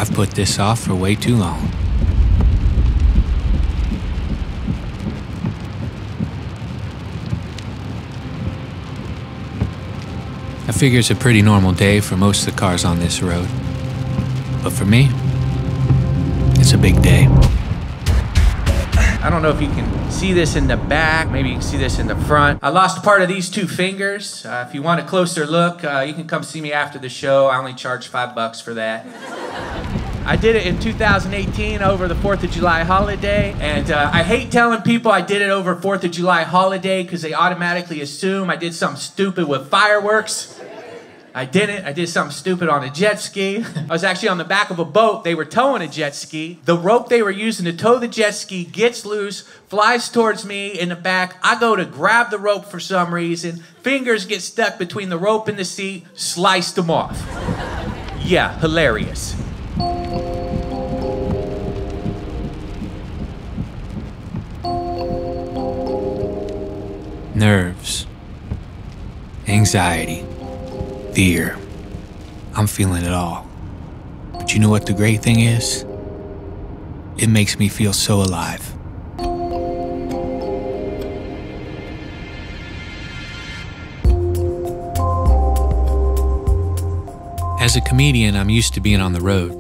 I've put this off for way too long. I figure it's a pretty normal day for most of the cars on this road. But for me, it's a big day. I don't know if you can see this in the back, maybe you can see this in the front. I lost part of these 2 fingers. If you want a closer look, you can come see me after the show. I only charge $5 for that. I did it in 2018 over the 4th of July holiday, and I hate telling people I did it over 4th of July holiday because they automatically assume I did something stupid with fireworks. I didn't. I did something stupid on a jet ski. I was actually on the back of a boat. They were towing a jet ski. The rope they were using to tow the jet ski gets loose, flies towards me in the back. I go to grab the rope for some reason. Fingers get stuck between the rope and the seat, sliced them off. Yeah, hilarious. Nerves, anxiety, fear. I'm feeling it all. But you know what the great thing is? It makes me feel so alive. As a comedian, I'm used to being on the road.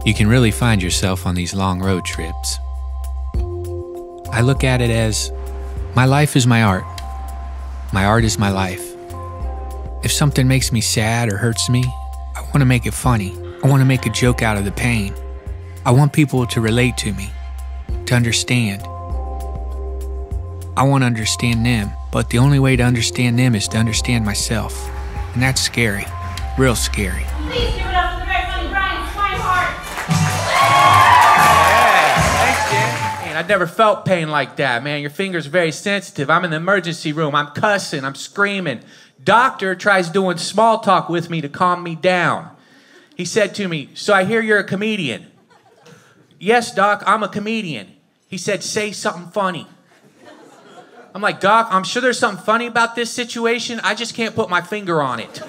You can really find yourself on these long road trips. I look at it as my life is my art. My art is my life. If something makes me sad or hurts me, I want to make it funny. I want to make a joke out of the pain. I want people to relate to me, to understand. I want to understand them, but the only way to understand them is to understand myself. And that's scary, real scary. Please give it up for the very funny Brian Swinehart. Yeah, thanks, Jen. Man, I've never felt pain like that, man. Your finger's very sensitive. I'm in the emergency room. I'm cussing. I'm screaming. Doctor tries doing small talk with me to calm me down. He said to me, "So I hear you're a comedian." "Yes, Doc, I'm a comedian." He said, "Say something funny." I'm like, "Doc, I'm sure there's something funny about this situation. I just can't put my finger on it."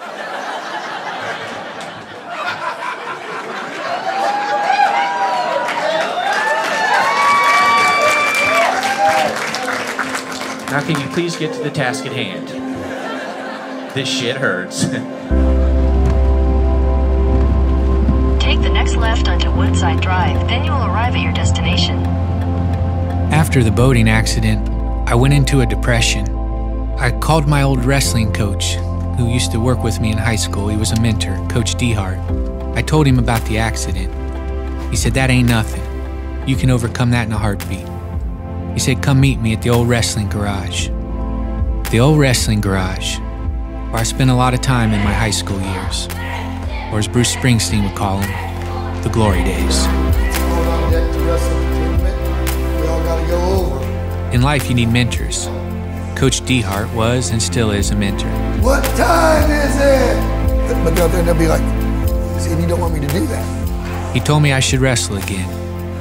Now can you please get to the task at hand? This shit hurts. Take the next left onto Woodside Drive, then you will arrive at your destination. After the boating accident, I went into a depression. I called my old wrestling coach, who used to work with me in high school. He was a mentor, Coach Dehart. I told him about the accident. He said, "That ain't nothing. You can overcome that in a heartbeat." He said, "Come meet me at the old wrestling garage." The old wrestling garage, where I spent a lot of time in my high school years, or as Bruce Springsteen would call them, the glory days. In life, you need mentors. Coach Dehart was and still is a mentor. "What time is it?" But they'll be like, "See, you don't want me to do that." He told me I should wrestle again.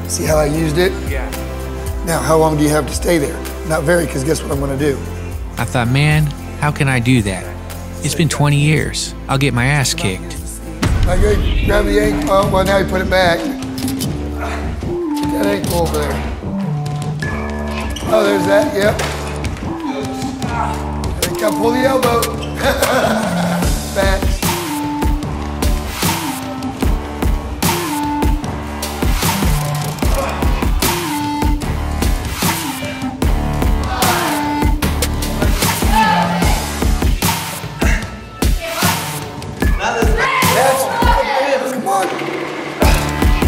See how I used it? Yeah. Now, how long do you have to stay there? Not very, because guess what I'm going to do? I thought, man, how can I do that? It's been 20 years. I'll get my ass kicked. Okay, grab the ankle. Oh, well, now you put it back. That ankle over there. Oh, there's that, yep. There you go, pull the elbow. Back.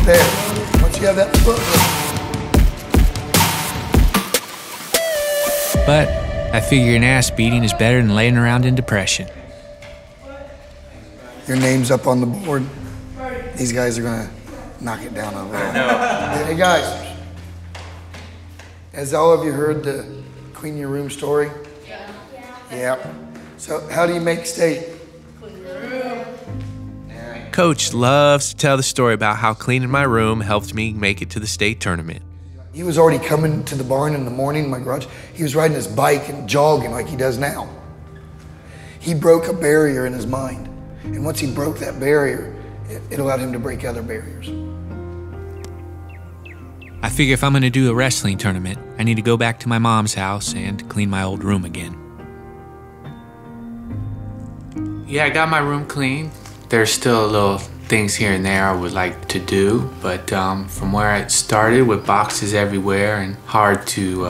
There. Once you have that foot. But I figure an ass beating is better than laying around in depression. Your name's up on the board. These guys are gonna knock it down over there. Hey guys, has all of you heard the clean your room story? Yeah. So how do you make state? Coach loves to tell the story about how cleaning my room helped me make it to the state tournament. He was already coming to the barn in the morning, my garage. He was riding his bike and jogging like he does now. He broke a barrier in his mind. And once he broke that barrier, it allowed him to break other barriers. I figure if I'm going to do a wrestling tournament, I need to go back to my mom's house and clean my old room again. Yeah, I got my room clean. There's still little things here and there I would like to do, but from where it started with boxes everywhere and hard to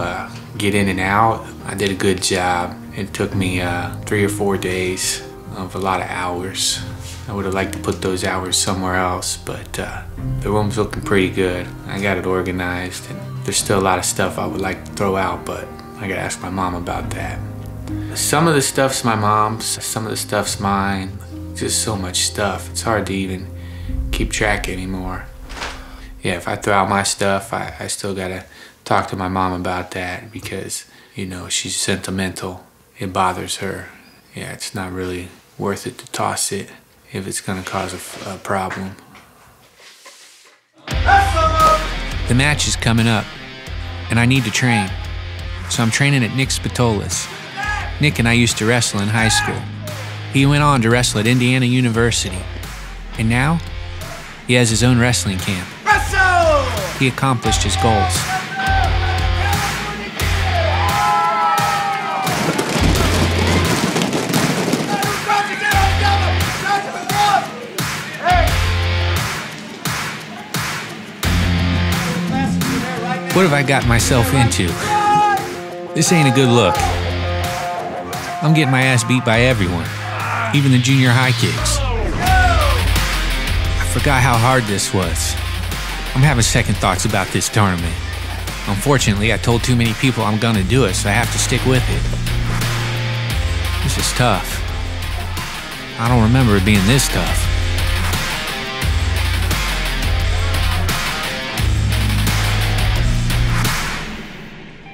get in and out, I did a good job. It took me 3 or 4 days of a lot of hours. I would have liked to put those hours somewhere else, but the room's looking pretty good. I got it organized, and there's still a lot of stuff I would like to throw out, but I gotta ask my mom about that. Some of the stuff's my mom's, some of the stuff's mine. Just so much stuff, it's hard to even keep track anymore. Yeah, if I throw out my stuff, I still gotta talk to my mom about that because, you know, she's sentimental. It bothers her. Yeah, it's not really worth it to toss it if it's gonna cause a problem. The match is coming up, and I need to train. So I'm training at Nick Spatola's. Nick and I used to wrestle in high school. He went on to wrestle at Indiana University. And now, he has his own wrestling camp. Wrestle! He accomplished his goals. What have I got myself into? This ain't a good look. I'm getting my ass beat by everyone, even the junior high kids. I forgot how hard this was. I'm having second thoughts about this tournament. Unfortunately, I told too many people I'm gonna do it, so I have to stick with it. This is tough. I don't remember it being this tough.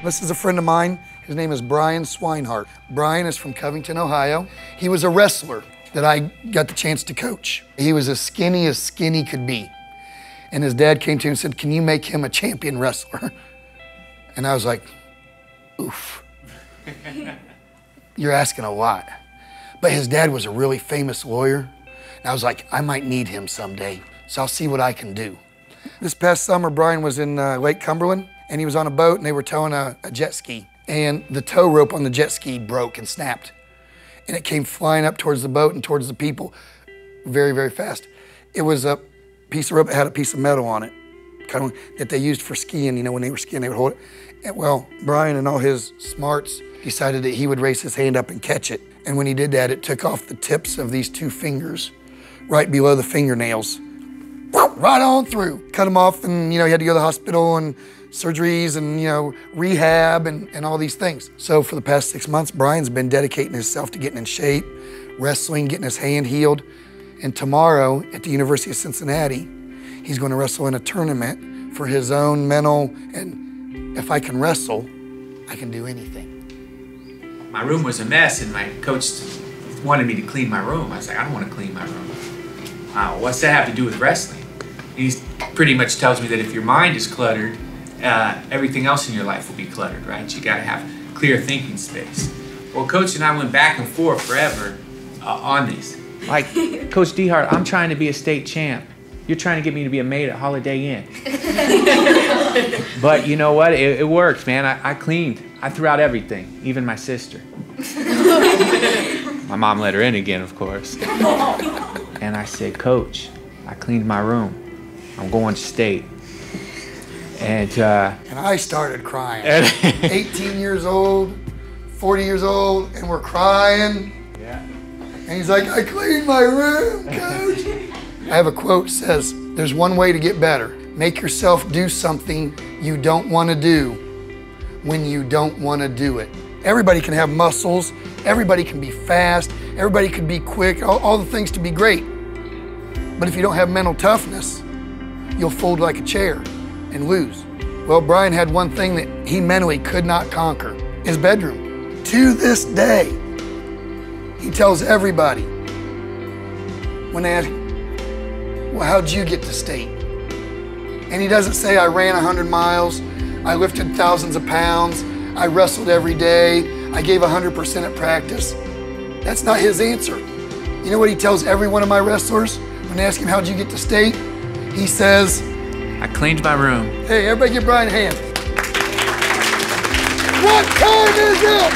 This is a friend of mine. His name is Brian Swinehart. Brian is from Covington, Ohio. He was a wrestler that I got the chance to coach. He was as skinny could be. And his dad came to him and said, "Can you make him a champion wrestler?" And I was like, oof. You're asking a lot. But his dad was a really famous lawyer. And I was like, I might need him someday, so I'll see what I can do. This past summer, Brian was in Lake Cumberland, and he was on a boat, and they were towing a jet ski. And the tow rope on the jet ski broke and snapped. And it came flying up towards the boat and towards the people very, very fast. It was a piece of rope that had a piece of metal on it, kind of that they used for skiing. You know, when they were skiing, they would hold it. And, well, Brian and all his smarts decided that he would raise his hand up and catch it. And when he did that, it took off the tips of these 2 fingers right below the fingernails, right on through. Cut them off, and, you know, he had to go to the hospital and surgeries and, you know, rehab and all these things. So for the past 6 months, Brian's been dedicating himself to getting in shape, wrestling, getting his hand healed. And tomorrow at the University of Cincinnati, he's going to wrestle in a tournament for his own mental, and if I can wrestle, I can do anything. My room was a mess, and my coach wanted me to clean my room. I was like, I don't want to clean my room. What's that have to do with wrestling? He pretty much tells me that if your mind is cluttered, everything else in your life will be cluttered, right? You gotta have clear thinking space. Well, Coach and I went back and forth forever on this. Like, Coach Dehart, I'm trying to be a state champ. You're trying to get me to be a maid at Holiday Inn. But you know what? It worked, man. I cleaned. I threw out everything, even my sister. My mom let her in again, of course. And I said, Coach, I cleaned my room. I'm going to state. And I started crying. 18 years old, 40 years old, and we're crying. Yeah. And he's like, I cleaned my room, Coach. I have a quote that says, there's one way to get better. Make yourself do something you don't want to do when you don't want to do it. Everybody can have muscles. Everybody can be fast. Everybody can be quick, all the things to be great. But if you don't have mental toughness, you'll fold like a chair and lose. Well, Brian had one thing that he mentally could not conquer, his bedroom. To this day, he tells everybody, when they ask, well, how'd you get to state? And he doesn't say, I ran 100 miles, I lifted thousands of pounds, I wrestled every day, I gave 100% at practice. That's not his answer. You know what he tells every one of my wrestlers when and ask him, how'd you get to state? He says, I cleaned my room. hey, everybody give Brian a hand. What time is it?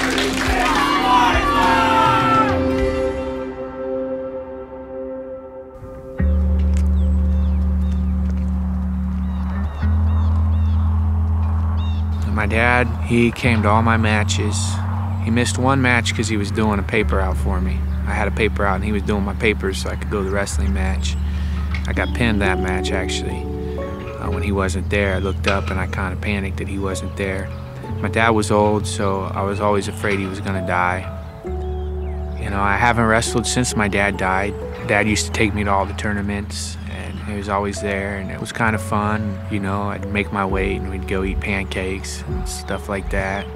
My dad, he came to all my matches. He missed one match because he was doing a paper out for me. I had a paper out and he was doing my papers so I could go to the wrestling match. I got pinned that match actually. When he wasn't there, I looked up and I kind of panicked that he wasn't there. My dad was old, so I was always afraid he was gonna die. You know, I haven't wrestled since my dad died. Dad used to take me to all the tournaments and he was always there and it was kind of fun. You know, I'd make my weight and we'd go eat pancakes and stuff like that.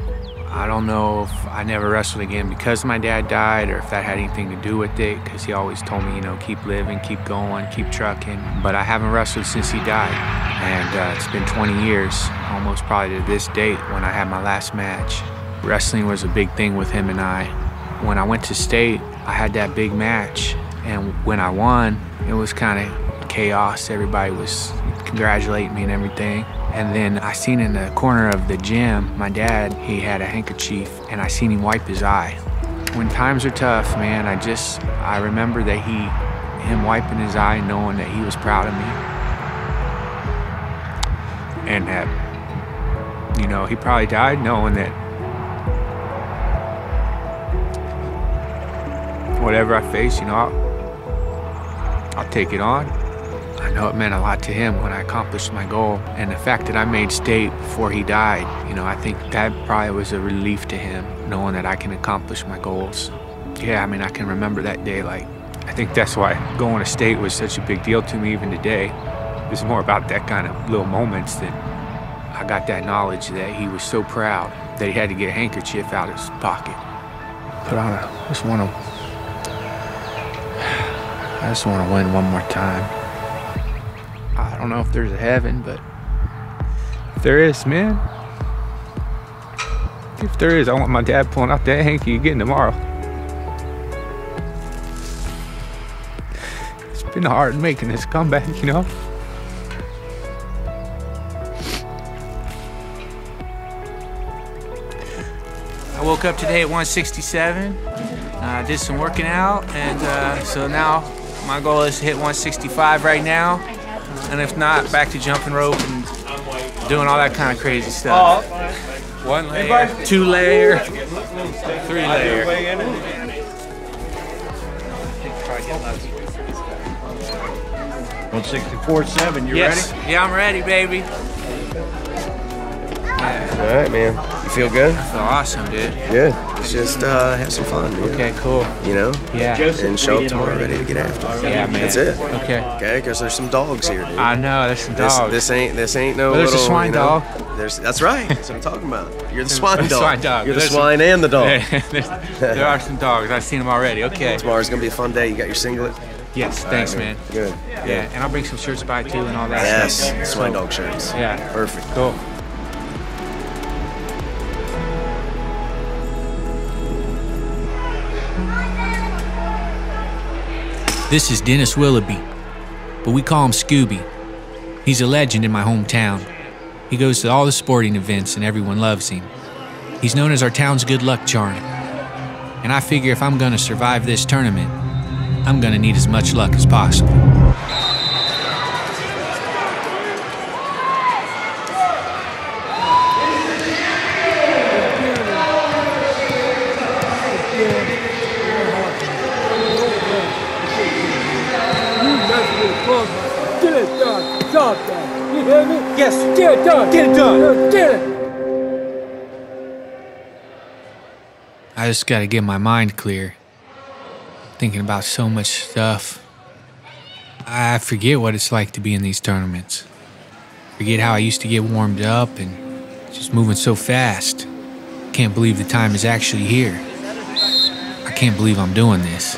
I don't know if I never wrestled again because my dad died or if that had anything to do with it, because he always told me, you know, keep living, keep going, keep trucking. But I haven't wrestled since he died. And it's been 20 years, almost probably to this date, when I had my last match. Wrestling was a big thing with him and I. When I went to state, I had that big match. And when I won, it was kind of chaos. Everybody was congratulating me and everything. And then I seen in the corner of the gym, my dad, he had a handkerchief and I seen him wipe his eye. When times are tough, man, I remember that him wiping his eye, knowing that he was proud of me. And that, you know, he probably died knowing that whatever I face, you know, I'll take it on. I know it meant a lot to him when I accomplished my goal. And the fact that I made state before he died, you know, I think that probably was a relief to him, knowing that I can accomplish my goals. Yeah, I mean, I can remember that day. Like, I think that's why going to state was such a big deal to me even today. It was more about that kind of little moments that I got that knowledge that he was so proud that he had to get a handkerchief out of his pocket. But I just want to win one more time. I don't know if there's a heaven, but if there is, man, if there is, I want my dad pulling out that hanky again tomorrow. It's been hard making this comeback, you know? I woke up today at 167, did some working out, and so now my goal is to hit 165 right now. And if not, back to jumping rope and doing all that kind of crazy stuff. 1 layer, 2 layer, 3 layer. 164.7, you ready? Yeah, I'm ready, baby. All right, man. You feel good? I feel awesome, dude. Good. Let's just have some fun, dude. Okay, cool. You know? Yeah. And show up tomorrow ready to get after it. Yeah, man. That's it. Okay. Okay, because there's some dogs here, dude. I know, there's some dogs. This ain't no Well, there's little, a swine dog. That's right. That's what I'm talking about. You're the swine dog. Swine dog. You're the swine and the dog. There are some dogs. I've seen them already. Okay. Tomorrow's going to be a fun day. You got your singlet? Yes, thanks, man. Good. Yeah, and I'll bring some shirts by, too, and all that Yes, stuff. swine dog shirts. Yeah. Perfect. Cool. This is Dennis Willoughby, but we call him Scooby. He's a legend in my hometown. He goes to all the sporting events and everyone loves him. He's known as our town's good luck charm. And I figure if I'm gonna survive this tournament, I'm gonna need as much luck as possible. Get it done. Job done. You hear me? Yes. Get it done. Get it done. Get it. I just gotta get my mind clear. Thinking about so much stuff. I forget what it's like to be in these tournaments. Forget how I used to get warmed up and just moving so fast. Can't believe the time is actually here. I can't believe I'm doing this.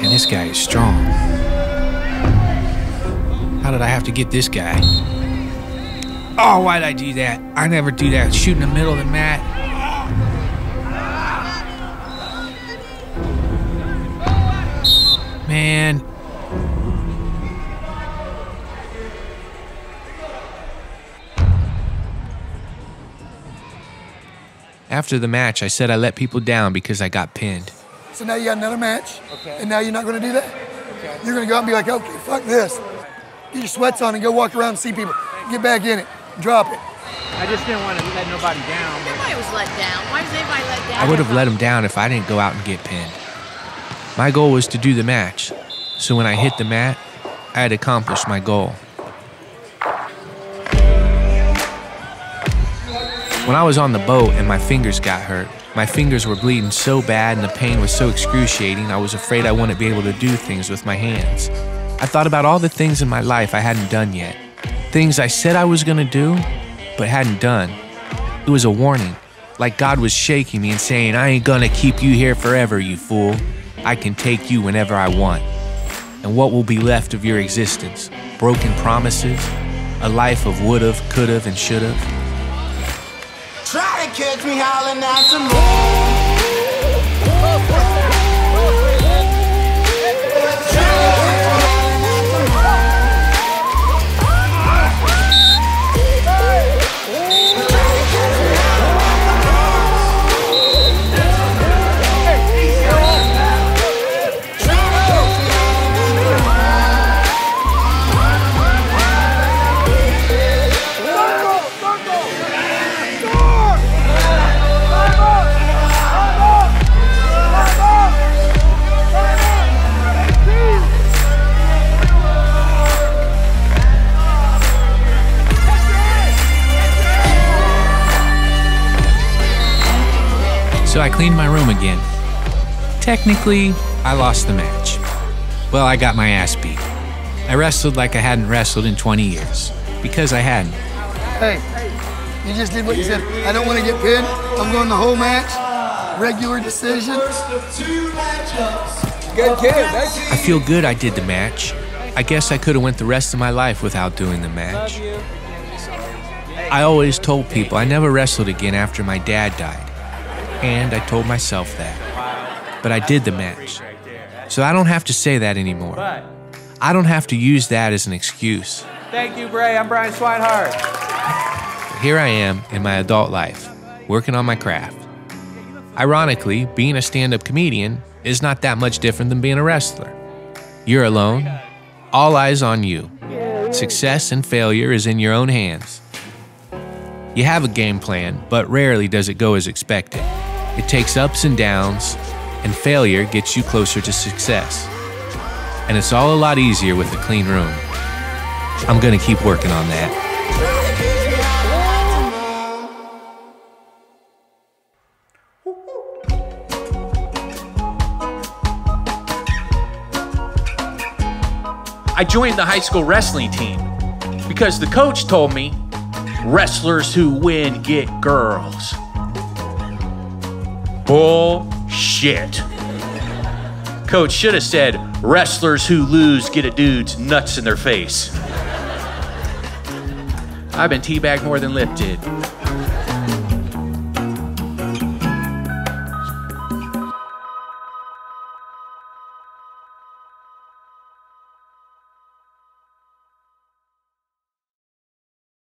And this guy is strong. How did I have to get this guy? Oh, why'd I do that? I never do that. Shoot in the middle of the mat. Man. After the match, I said I let people down because I got pinned. So now you got another match, and now you're not going to do that? Okay. You're going to go out and be like, okay, fuck this. Get your sweats on and go walk around and see people. Get back in it. Drop it. I just didn't want to let nobody down. Nobody was let down. Why was anybody let down? I would have let them down if I didn't go out and get pinned. My goal was to do the match, so when I hit the mat, I had accomplished my goal. When I was on the boat and my fingers got hurt, my fingers were bleeding so bad and the pain was so excruciating, I was afraid I wouldn't be able to do things with my hands. I thought about all the things in my life I hadn't done yet. Things I said I was gonna do, but hadn't done. It was a warning, like God was shaking me and saying, I ain't gonna keep you here forever, you fool. I can take you whenever I want. And what will be left of your existence? Broken promises? A life of would've, could've, and should've? Try to catch me howling at the moon. So I cleaned my room again. Technically, I lost the match. Well, I got my ass beat. I wrestled like I hadn't wrestled in 20 years. Because I hadn't. Hey, you just did what you said. I don't want to get pinned. I'm going the whole match. Regular decision. Good kid. Thank you. I feel good I did the match. I guess I could have went the rest of my life without doing the match. I always told people I never wrestled again after my dad died. And I told myself that. But I did the match. So I don't have to say that anymore. I don't have to use that as an excuse. Thank you, Brea. I'm Brian Swinehart. But here I am in my adult life, working on my craft. Ironically, being a stand-up comedian is not that much different than being a wrestler. You're alone, all eyes on you. Success and failure is in your own hands. You have a game plan, but rarely does it go as expected. It takes ups and downs, and failure gets you closer to success. And it's all a lot easier with a clean room. I'm gonna keep working on that. I joined the high school wrestling team because the coach told me wrestlers who win get girls. Bullshit. Coach should have said wrestlers who lose get a dude's nuts in their face. I've been teabagged more than Lip did.